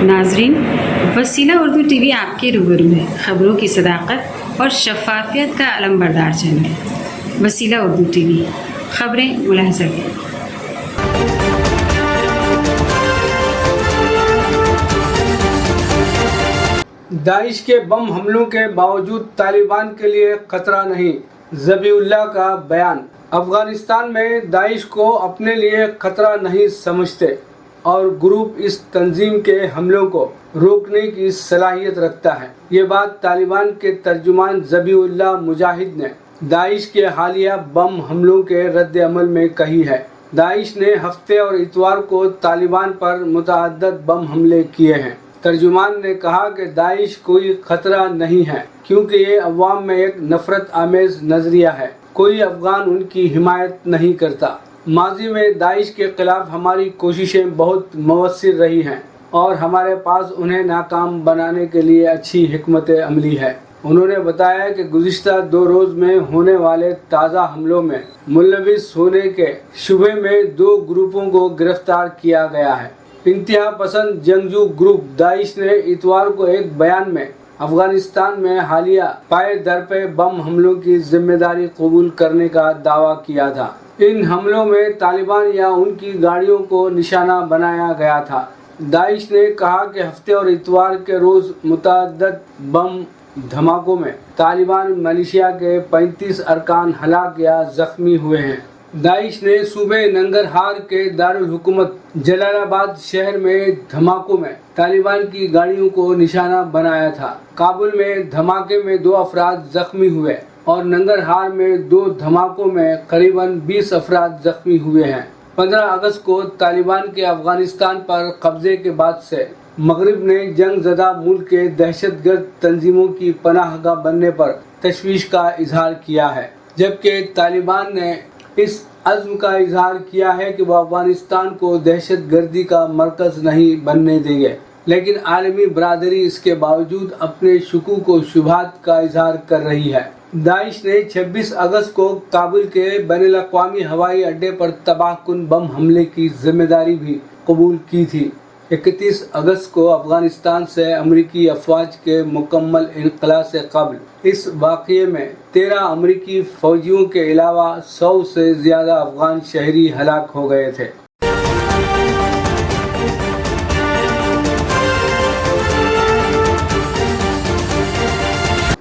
ناظرین، وسیلہ Urdu T V آپ کے روبرو ہے، خبروں کی صداقت اور شفافیت کا علم بردار چینل وسیلہ اردو ٹی وی، خبریں ملاحظہ کریں۔ داعش کے بم حملوں کے باوجود طالبان کے لیے خطرہ نہیں، ذبیح اللہ کا بیان۔ افغانستان میں داعش کو اپنے لیے خطرہ نہیں سمجھتے اور گروپ اس تنظیم کے حملوں کو روکنے کی صلاحیت رکھتا ہے۔ یہ بات طالبان کے ترجمان ذبیح اللہ مجاہد نے داعش کے حالیہ بم حملوں کے رد عمل میں کہی ہے۔ داعش نے ہفتے اور اتوار کو طالبان پر متعدد بم حملے کیے ہیں۔ ترجمان نے کہا کہ داعش کوئی خطرہ نہیں ہے کیونکہ یہ عوام میں ایک نفرت آمیز نظریہ ہے۔ کوئی افغان ان کی حمایت نہیں کرتا۔ ماضی میں داعش کے خلاف ہماری کوششیں بہت مؤثر رہی ہیں اور ہمارے پاس انہیں ناکام بنانے کے لیے اچھی حکمت عملی ہے۔ انہوں نے بتایا کہ گزشتہ 2 روز میں ہونے والے تازہ حملوں میں ملوث ہونے کے شبہے میں 2 گروپوں کو گرفتار کیا گیا ہے۔ انتہا پسند جنگجو گروپ داعش نے اتوار کو ایک بیان میں افغانستان میں حالیہ پائے در پہ بم حملوں کی ذمہ داری قبول کرنے کا دعویٰ کیا تھا۔ ان حملوں میں طالبان یا ان کی گاڑیوں کو نشانہ بنایا گیا تھا۔ داعش نے کہا کہ ہفتے اور اتوار کے روز متعدد بم دھماکوں میں طالبان ملیشیا کے 35 ارکان ہلاک یا زخمی ہوئے ہیں۔ داعش نے صوبے ننگرہار کے دارالحکومت جلال آباد شہر میں دھماکوں میں طالبان کی گاڑیوں کو نشانہ بنایا تھا۔ کابل میں دھماکے میں 2 افراد زخمی ہوئے اور ننگرہار میں 2 دھماکوں میں قریباً 20 افراد زخمی ہوئے ہیں۔ 15 اگست کو طالبان کے افغانستان پر قبضے کے بعد سے مغرب نے جنگ زدہ ملک کے دہشت گرد تنظیموں کی پناہ گاہ بننے پر تشویش کا اظہار کیا ہے، جبکہ طالبان نے اس عزم کا اظہار کیا ہے کہ وہ افغانستان کو دہشت گردی کا مرکز نہیں بننے دیں گے، لیکن عالمی برادری اس کے باوجود اپنے شکوک و شبہات کا اظہار کر رہی ہے۔ داعش نے 26 اگست کو کابل کے بین الاقوامی ہوائی اڈے پر تباہ کن بم حملے کی ذمہ داری بھی قبول کی تھی۔ 31 اگست کو افغانستان سے امریکی افواج کے مکمل انخلاء سے قبل اس واقعے میں 13 امریکی فوجیوں کے علاوہ 100 سے زیادہ افغان شہری ہلاک ہو گئے تھے۔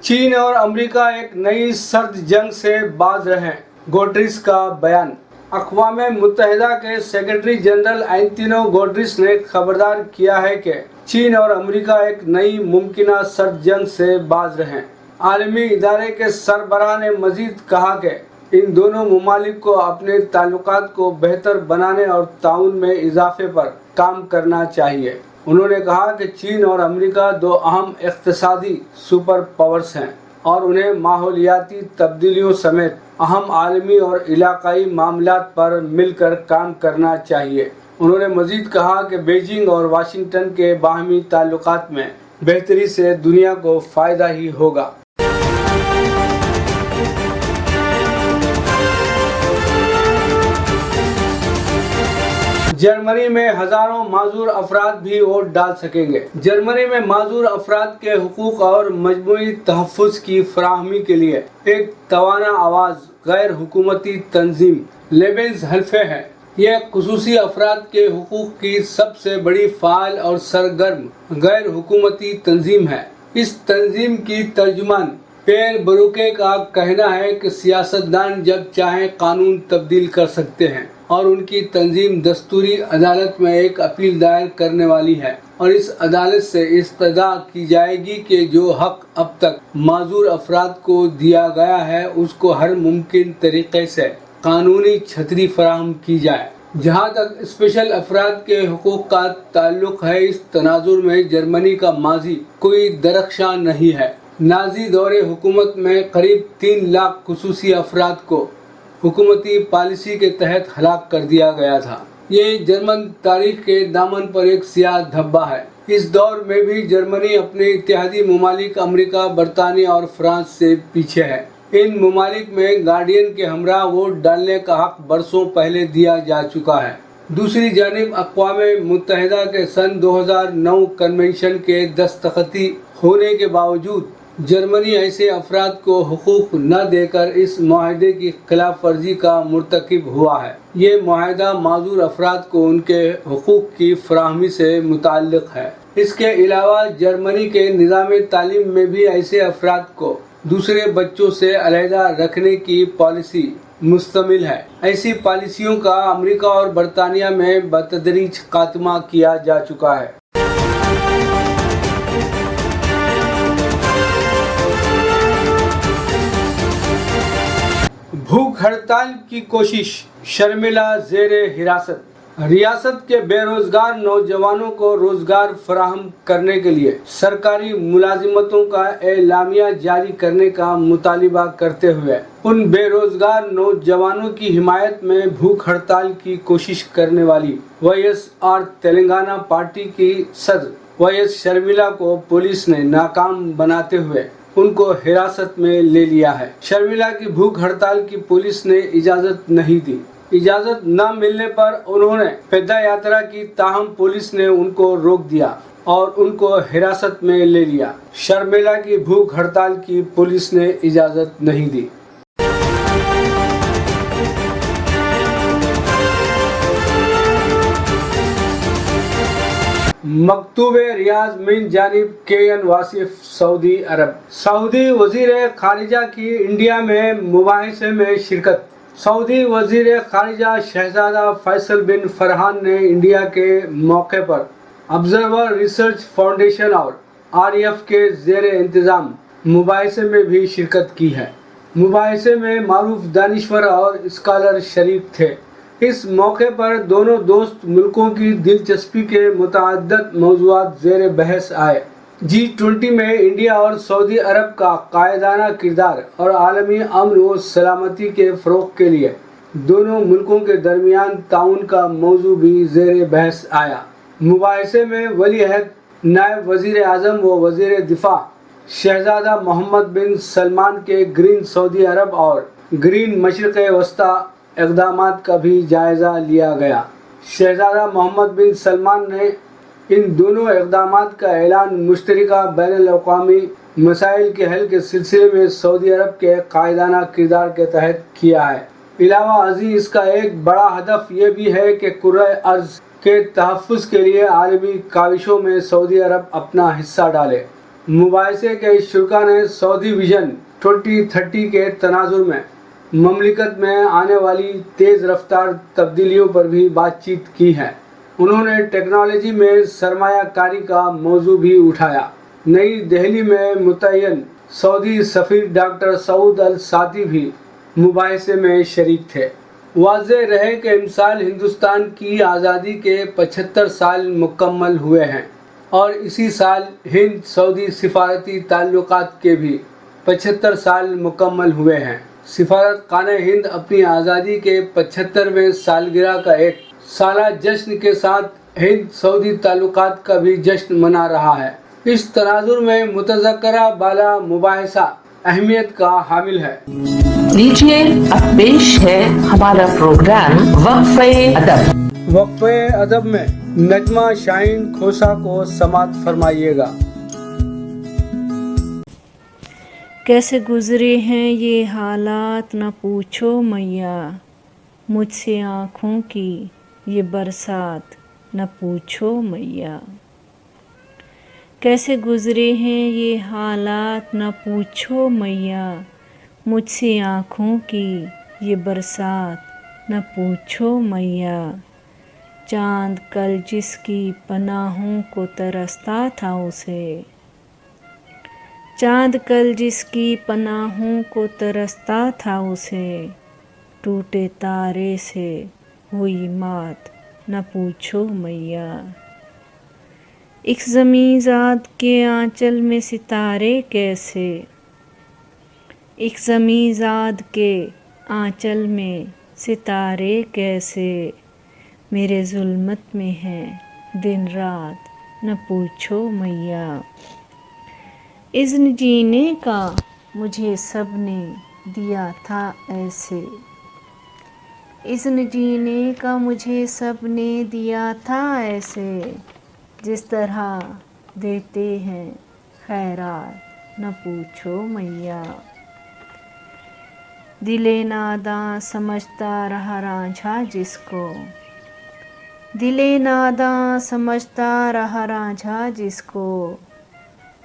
چین اور امریکہ ایک نئی سرد جنگ سے باز رہیں، گوٹریس کا بیان۔ اقوام متحدہ کے سیکرٹری جنرل اینٹونیو گوٹریس نے خبردار کیا ہے کہ چین اور امریکہ ایک نئی ممکنہ سرد جنگ سے باز رہیں۔ عالمی ادارے کے سربراہ نے مزید کہا کہ ان دونوں ممالک کو اپنے تعلقات کو بہتر بنانے اور تعاون میں اضافے پر کام کرنا چاہیے۔ انہوں نے کہا کہ چین اور امریکہ 2 اہم اقتصادی سپر پاورز ہیں اور انہیں ماحولیاتی تبدیلیوں سمیت اہم عالمی اور علاقائی معاملات پر مل کر کام کرنا چاہیے۔ انہوں نے مزید کہا کہ بیجنگ اور واشنگٹن کے باہمی تعلقات میں بہتری سے دنیا کو فائدہ ہی ہوگا۔ جرمنی میں ہزاروں معذور افراد بھی ووٹ ڈال سکیں گے۔ جرمنی میں معذور افراد کے حقوق اور مجموعی تحفظ کی فراہمی کے لیے ایک توانا آواز غیر حکومتی تنظیم لیبنز ہلفے ہے۔ یہ خصوصی افراد کے حقوق کی سب سے بڑی فعال اور سرگرم غیر حکومتی تنظیم ہے۔ اس تنظیم کی ترجمان پیر بروکے کا کہنا ہے کہ سیاستدان جب چاہیں قانون تبدیل کر سکتے ہیں اور ان کی تنظیم دستوری عدالت میں ایک اپیل دائر کرنے والی ہے اور اس عدالت سے استدعا کی جائے گی کہ جو حق اب تک معذور افراد کو دیا گیا ہے اس کو ہر ممکن طریقے سے قانونی چھتری فراہم کی جائے۔ جہاں تک اسپیشل افراد کے حقوق کا تعلق ہے، اس تناظر میں جرمنی کا ماضی کوئی درخشاں نہیں ہے۔ نازی دور حکومت میں قریب 3 لاکھ خصوصی افراد کو حکومتی پالیسی کے تحت ہلاک کر دیا گیا تھا۔ یہ جرمن تاریخ کے دامن پر ایک سیاہ دھبا ہے۔ اس دور میں بھی جرمنی اپنے اتحادی ممالک امریکہ، برطانیہ اور فرانس سے پیچھے ہے۔ ان ممالک میں گارڈین کے ہمراہ ووٹ ڈالنے کا حق برسوں پہلے دیا جا چکا ہے۔ दूसरी जानिब अक़वाम मुत्तहिदा के सन 2009 कन्वेंशन के दस्तखती होने के बावजूद जर्मनी ऐसे अफराद को हुकूक न देकर इस माहदे की खिलाफ वर्जी का मुर्तकिब हुआ है। ये माहदा माजूर अफराद को उनके हुकूक की फराहमी से मुताल्लिक़ है। इसके अलावा जर्मनी के निज़ाम तालीम में भी ऐसे अफराद को दूसरे बच्चों से अलहदा रखने की पॉलिसी मुस्तमिल है। ऐसी पॉलिसियों का अमेरिका और बरतानिया में बतदरीज खात्मा किया जा चुका है। भूख हड़ताल की कोशिश, शर्मिला ज़ेरे हिरासत। रियासत के बेरोजगार नौजवानों को रोजगार फराहम करने के लिए सरकारी मुलाजिमतों का एलामिया जारी करने का मुतालिबा करते हुए उन बेरोजगार नौजवानों की हिमायत में भूख हड़ताल की कोशिश करने वाली YSR तेलंगाना पार्टी की सदर YS शर्मिला को पुलिस ने नाकाम बनाते हुए उनको हिरासत में ले लिया है। शर्मिला की भूख हड़ताल की पुलिस ने इजाजत नहीं दी। इजाजत न मिलने पर उन्होंने पैदल यात्रा की, ताहम पुलिस ने उनको रोक दिया और उनको हिरासत में ले लिया। शर्मिला की भूख हड़ताल की पुलिस ने इजाजत नहीं दी। मकतूबे रियाज मिन जानिब KN वासिफ सऊदी अरब। सऊदी वजीर खारिजा की इंडिया में मुबाहिसे में शिरकत। सऊदी वजीर खारिजा शहजादा फैसल बिन फरहान ने इंडिया के मौके पर ऑब्जर्वर रिसर्च फाउंडेशन और RAF के ज़ेर इंतज़ाम मुबाहिसे में भी शिरकत की है। मुबाहिसे में मारूफ दानिश्वर और स्कॉलर शरीक थे। इस मौके पर दोनों दोस्त मुल्कों की दिलचस्पी के मुतअद्दिद मौज़ूआत ज़ेर बहस आए। G20 में इंडिया और सऊदी अरब का कायदाना किरदार और आलमी अमन व सलामती के फ़रोग़ के लिए दोनों मुल्कों के दरमियान ताउन का मौजू भी ज़ेर बहस आया। मुबाहिसे में वली अहद नायब वज़ीर आज़म व वज़ीर दिफ़ा शहज़ादा मोहम्मद बिन सलमान के ग्रीन सऊदी अरब और ग्रीन मशरिक़ वस्ता इक़दामात का भी जायज़ा लिया गया। शहज़ादा मोहम्मद बिन सलमान ने इन दोनों इक़दामात का ऐलान मुश्तरका बैनुल-अक़वामी मसाइल के हल के सिलसिले में सऊदी अरब के कायदाना किरदार के तहत किया है। इलावा अज़ीज़ इसका एक बड़ा हदफ ये भी है कि कुर्रा अर्ज़ के तहफ़्फ़ुज़ के लिए आलमी काविशों में सऊदी अरब अपना हिस्सा डाले। मुबाहिसे के शुरका ने सऊदी विजन 2030 के तनाजुर में ममलिकत में आने वाली तेज़ रफ्तार तब्दीलियों पर भी बातचीत की है। उन्होंने टेक्नोलॉजी में सरमायाकारी का मौजू भी उठाया। नई दिल्ली में मुतय्यन सऊदी सफ़ीर डॉक्टर सऊद अल साती भी मुबाहिसे में शरीक थे। वाज़ेह रहे कि इमसाल हिंदुस्तान की आज़ादी के 75 साल मुकम्मल हुए हैं और इसी साल हिंद सऊदी सिफारती ताल्लुकात के भी 75 साल मुकम्मल हुए हैं। सिफारत खाने हिंद अपनी आज़ादी के 75वें सालगिरह का एक साला जश्न के साथ हिंद सऊदी ताल्लुकात का भी जश्न मना रहा है। इस तनाजुर में मुतज़क्करा बाला मुबाहिसा अहमियत का हामिल है। लीजिए अब पेश है हमारा प्रोग्राम वक्फ़े अदब। वक्फ़े अदब में नजमा शाहीन खोसा को समात फरमाइएगा। कैसे गुजरे हैं ये हालात न पूछो मैया, मुझसे आँखों की ये बरसात न पूछो मैया। कैसे गुजरे हैं ये हालात न पूछो मैया, मुझसे आँखों की ये बरसात न पूछो मैया। चाँद कल जिसकी पनाहों को तरसता था उसे, चाँद कल जिसकी पनाहों को तरसता था उसे, टूटे तारे से हुई मात न पूछो मैया। एक ज़मीज़ाद के आंचल में सितारे कैसे, एक ज़मीज़ाद के आंचल में सितारे कैसे, मेरे ज़ुल्मत में हैं दिन रात न पूछो मैया। इज़्न जीने का मुझे सब ने दिया था ऐसे, इज़्न जीने का मुझे सबने दिया था ऐसे, जिस तरह देते हैं खैरात न पूछो मैया। दिले नादां समझता रहा रांझा जिसको, दिले नादां समझता रहा रांझा जिसको,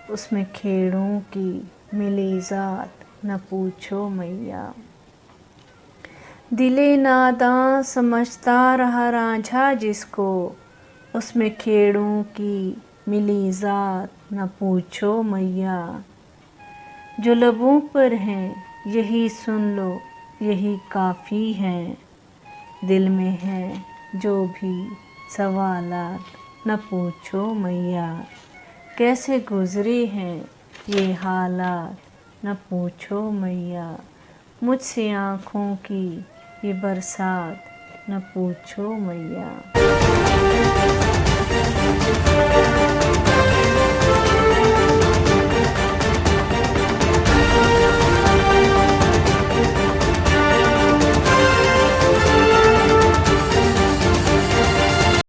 उसमें खेड़ों की मिली ज़ात न पूछो मैया। दिले नादां समझता रहा रांझा जिसको, उसमें खेड़ों की मिली ज़ात न पूछो मैया। जो लबों पर हैं यही सुन लो यही काफ़ी है, दिल में है जो भी सवालात न पूछो मैया। कैसे गुज़रे हैं ये हालात न पूछो मैया। मुझसे आँखों की ये बरसात न पूछो मैया।